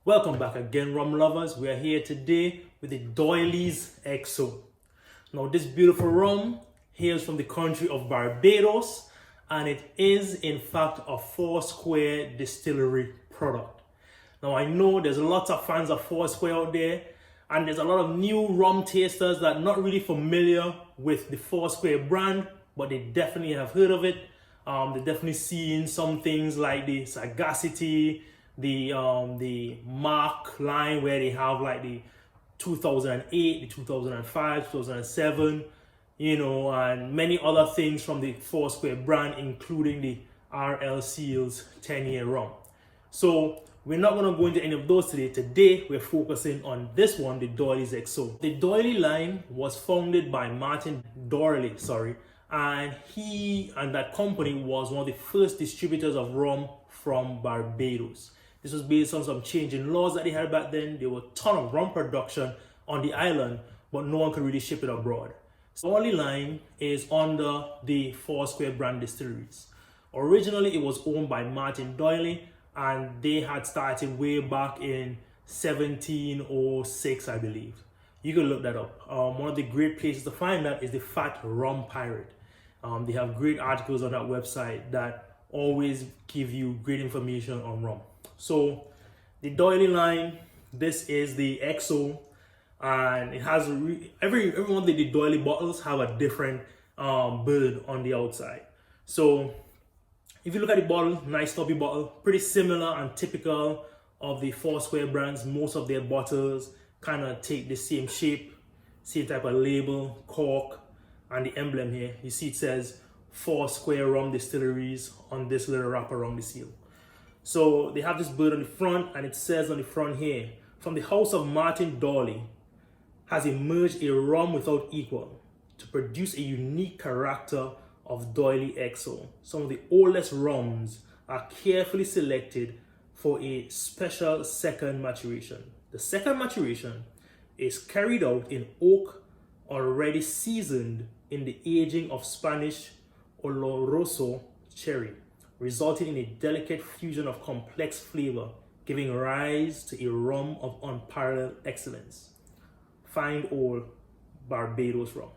Welcome back again, rum lovers. We are here today with the DOORLY'S XO. Now, this beautiful rum hails from the country of Barbados, and it is in fact a Foursquare distillery product. Now, I know there's lots of fans of Foursquare out there, and there's a lot of new rum tasters that are not really familiar with the Foursquare brand, but they definitely have heard of it. They're definitely seeing some things like the Sagacity, the Mark line where they have like the 2008, the 2005, 2007, and many other things from the Foursquare brand, including the RL Seals 10-year rum. So we're not going to go into any of those today. Today, we're focusing on this one, the DOORLY'S XO. The DOORLY line was founded by Martin Doorly, and he and that company was one of the first distributors of rum from Barbados. This was based on some change in laws that they had back then. There were a ton of rum production on the island, but no one could really ship it abroad. So the DOORLY line is under the Foursquare brand distilleries. Originally, it was owned by Martin Doorly, and they had started way back in 1706, I believe. You can look that up. One of the great places to find that is the Fat Rum Pirate. They have great articles on that website that always give you great information on rum. So the DOORLY line, this is the XO, and it has every one of the DOORLY bottles have a different bird on the outside. So if you look at the bottle, nice stubby bottle, pretty similar and typical of the Foursquare brands. Most of their bottles kind of take the same shape, same type of label, cork, and the emblem here. You see it says Foursquare Rum Distilleries on this little wrapper around the seal. So they have this bird on the front, and it says on the front here, from the house of Martin Doorly has emerged a rum without equal to produce a unique character of DOORLY XO. Some of the oldest rums are carefully selected for a special second maturation. The second maturation is carried out in oak already seasoned in the aging of Spanish Oloroso cherry, resulting in a delicate fusion of complex flavor, giving rise to a rum of unparalleled excellence. Fine old Barbados rum.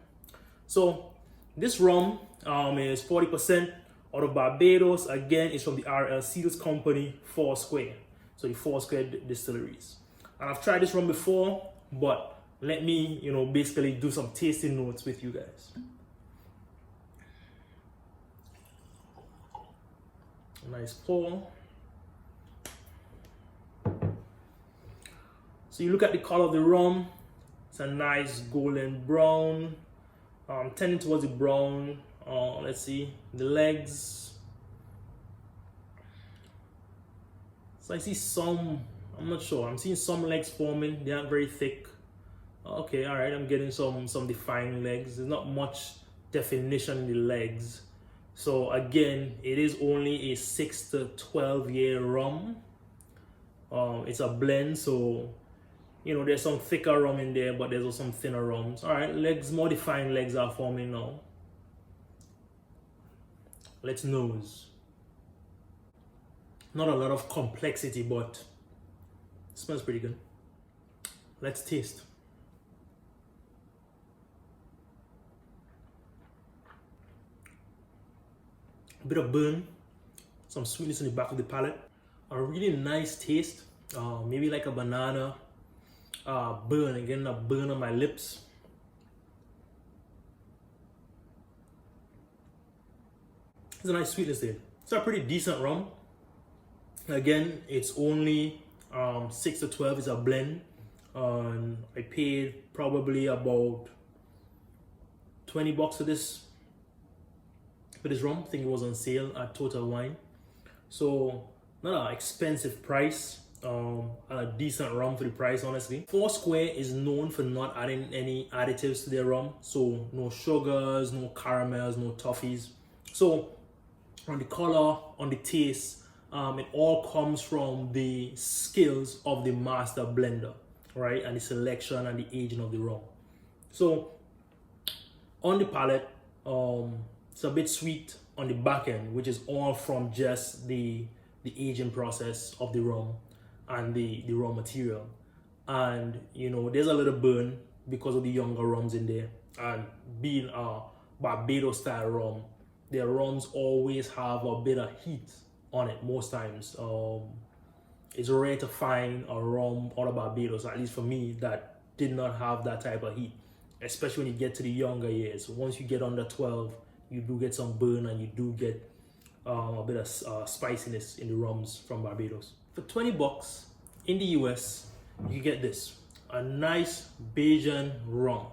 So this rum is 40% out of Barbados. Again, it's from the RL Seals company, Foursquare. So the Foursquare distilleries. And I've tried this rum before, but let me, basically do some tasting notes with you guys. Nice pour. So you look at the color of the rum. It's a nice golden brown, tending towards the brown. Let's see the legs. So I see some, I'm not sure, I'm seeing some legs forming. They aren't very thick. Okay, all right, I'm getting some defined legs. There's not much definition in the legs. So again, it is only a 6 to 12 year rum. It's a blend, so there's some thicker rum in there, but there's also some thinner rums. All right, legs, more defined legs are forming now. Let's nose. Not a lot of complexity, but it smells pretty good. Let's taste. A bit of burn, some sweetness in the back of the palate, a really nice taste, maybe like a banana burn, again a burn on my lips. There's a nice sweetness there. It's a pretty decent rum. Again, it's only 6 to 12, it's a blend. I paid probably about $20 for this rum. I think it was on sale at Total Wine. So not an expensive price, and a decent rum for the price, honestly. Foursquare is known for not adding any additives to their rum. So no sugars, no caramels, no toffees. So on the color, on the taste, it all comes from the skills of the master blender, right? And the selection and the aging of the rum. So on the palate, it's a bit sweet on the back end, which is all from just the aging process of the rum. and the raw material. And you know, there's a little burn because of the younger rums in there. And being a Barbados style rum, their rums always have a bit of heat on it most times. It's rare to find a rum out of Barbados, at least for me, that did not have that type of heat, especially when you get to the younger years. Once you get under 12, you do get some burn and you do get a bit of spiciness in the rums from Barbados. For 20 bucks in the US, you get this, a nice Bajan rum.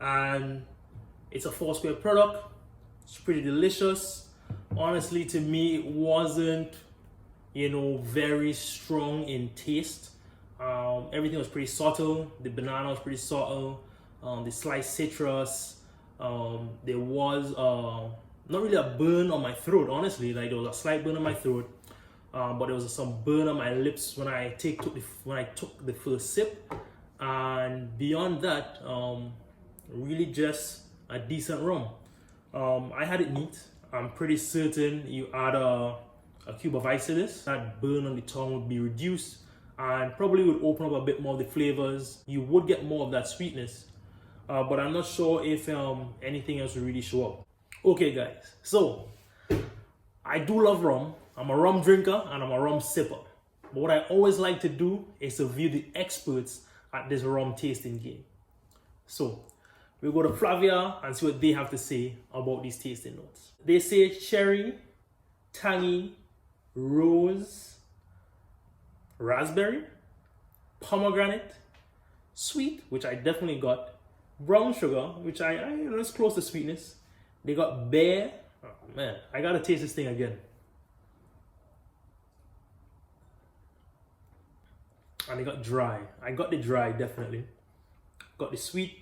And it's a Foursquare product. It's pretty delicious. Honestly, to me, it wasn't, you know, very strong in taste. Everything was pretty subtle. The banana was pretty subtle. The sliced citrus. There was not really a burn on my throat, honestly. Like, there was a slight burn on my throat, but there was some burn on my lips when I took the first sip. And beyond that, really just a decent rum. I had it neat. I'm pretty certain you add a cube of ice to this, that burn on the tongue would be reduced and probably would open up a bit more of the flavors. You would get more of that sweetness, but I'm not sure if anything else will really show up. Okay guys, so I do love rum. I'm a rum drinker and I'm a rum sipper. But what I always like to do is to view the experts at this rum tasting game. So we'll go to Flavia and see what they have to say about these tasting notes. They say cherry, tangy, rose, raspberry, pomegranate, sweet, which I definitely got, brown sugar, which I you know, it's close to sweetness. They got bear. Oh man, I gotta taste this thing again. And they got dry. I got the dry, definitely. Got the sweet.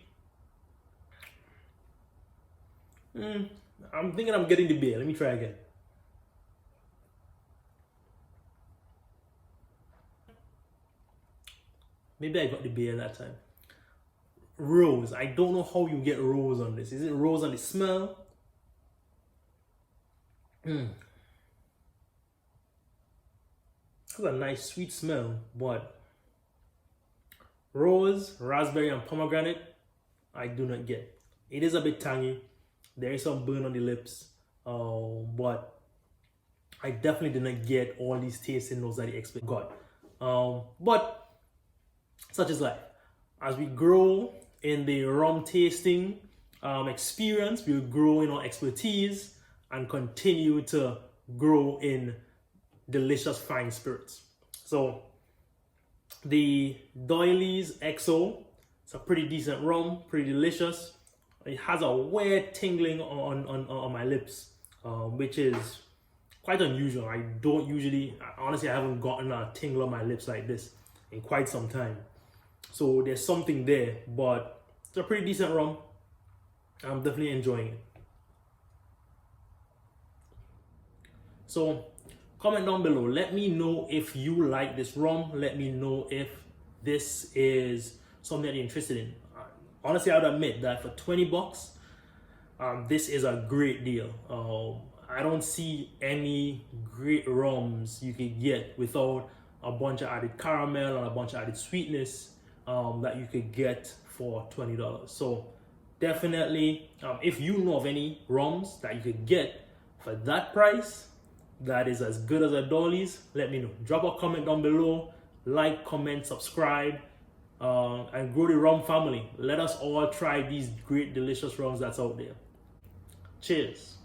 I'm thinking I'm getting the beer. Let me try again. Maybe I got the beer that time. Rose. I don't know how you get rose on this. Is it rose on the smell? It's a nice sweet smell, but rose, raspberry, and pomegranate, I do not get. It is a bit tangy. There is some burn on the lips, but I definitely did not get all these tasting notes that the expert got. But such is life. As we grow in the rum tasting experience, we'll grow in our expertise and continue to grow in delicious fine spirits. So the DOORLY'S XO, it's a pretty decent rum, pretty delicious. It has a weird tingling on my lips, which is quite unusual. I don't usually, honestly, I haven't gotten a tingle on my lips like this in quite some time. So there's something there, but it's a pretty decent rum. I'm definitely enjoying it. So comment down below. Let me know if you like this rum. Let me know if this is something that you're interested in. Honestly, I would admit that for 20 bucks, this is a great deal. I don't see any great rums you could get without a bunch of added caramel and a bunch of added sweetness that you could get for $20. So definitely, if you know of any rums that you could get for that price, that is as good as a DOORLY'S, let me know. Drop a comment down below, like, comment, subscribe, and grow the rum family. Let us all try these great delicious rums that's out there. Cheers.